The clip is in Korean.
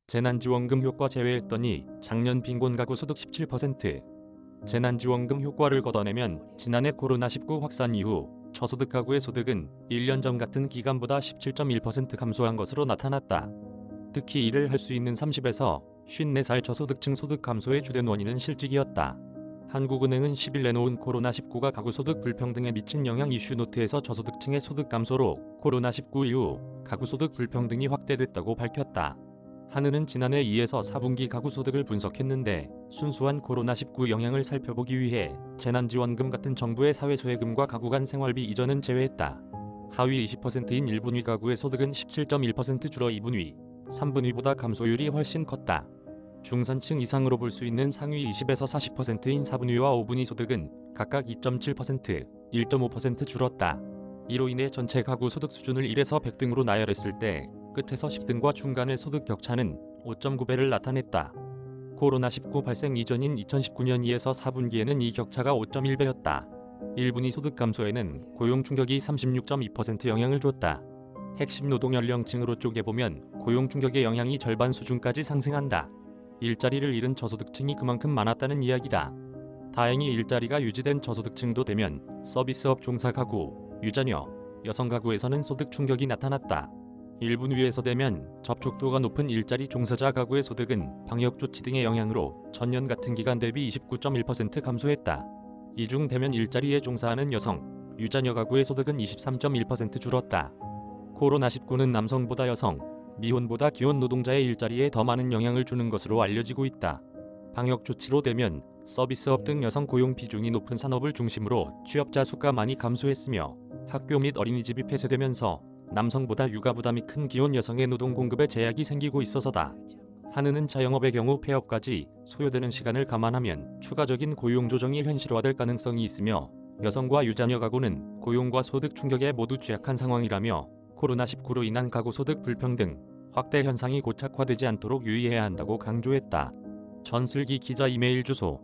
재난지원금 효과 제외했더니 작년 빈곤 가구 소득 17%. 재난지원금 효과를 걷어내면 지난해 코로나19 확산 이후 저소득 가구의 소득은 1년 전 같은 기간보다 17.1% 감소한 것으로 나타났다. 특히 일을 할 수 있는 30에서 54살 저소득층 소득 감소의 주된 원인은 실직이었다. 한국은행은 10일 내놓은 코로나19가 가구 소득 불평등에 미친 영향 이슈 노트에서 저소득층의 소득 감소로 코로나19 이후 가구 소득 불평등이 확대됐다고 밝혔다. 한은은 지난해 2에서 4분기 가구 소득을 분석했는데 순수한 코로나19 영향을 살펴보기 위해 재난지원금 같은 정부의 사회수혜금과 가구 간 생활비 이전은 제외했다. 하위 20%인 1분위 가구의 소득은 17.1% 줄어 2분위, 3분위보다 감소율이 훨씬 컸다. 중산층 이상으로 볼 수 있는 상위 20에서 40%인 4분위와 5분위 소득은 각각 2.7%, 1.5% 줄었다. 이로 인해 전체 가구 소득 수준을 1에서 100등으로 나열했을 때 끝에서 10등과 중간의 소득 격차는 5.9배를 나타냈다. 코로나19 발생 이전인 2019년 2에서 4분기에는 이 격차가 5.1배였다. 1분위 소득 감소에는 고용 충격이 36.2% 영향을 줬다. 핵심 노동 연령층으로 쪼개보면 고용 충격의 영향이 절반 수준까지 상승한다. 일자리를 잃은 저소득층이 그만큼 많았다는 이야기다. 다행히 일자리가 유지된 저소득층도 되면 서비스업 종사 가구, 유자녀, 여성 가구에서는 소득 충격이 나타났다. 1분위에서 되면 접촉도가 높은 일자리 종사자 가구의 소득은 방역조치 등의 영향으로 전년 같은 기간 대비 29.1% 감소했다. 이중 대면 일자리에 종사하는 여성, 유자녀 가구의 소득은 23.1% 줄었다. 코로나19는 남성보다 여성, 미혼보다 기혼 노동자의 일자리에 더 많은 영향을 주는 것으로 알려지고 있다. 방역조치로 되면 서비스업 등 여성 고용 비중이 높은 산업을 중심으로 취업자 수가 많이 감소했으며 학교 및 어린이집이 폐쇄되면서 남성보다 육아 부담이 큰 기혼 여성의 노동 공급에 제약이 생기고 있어서다. 한은은 자영업의 경우 폐업까지 소요되는 시간을 감안하면 추가적인 고용 조정이 현실화될 가능성이 있으며 여성과 유자녀 가구는 고용과 소득 충격에 모두 취약한 상황이라며 코로나19로 인한 가구 소득 불평등 확대 현상이 고착화되지 않도록 유의해야 한다고 강조했다. 전슬기 기자 이메일 주소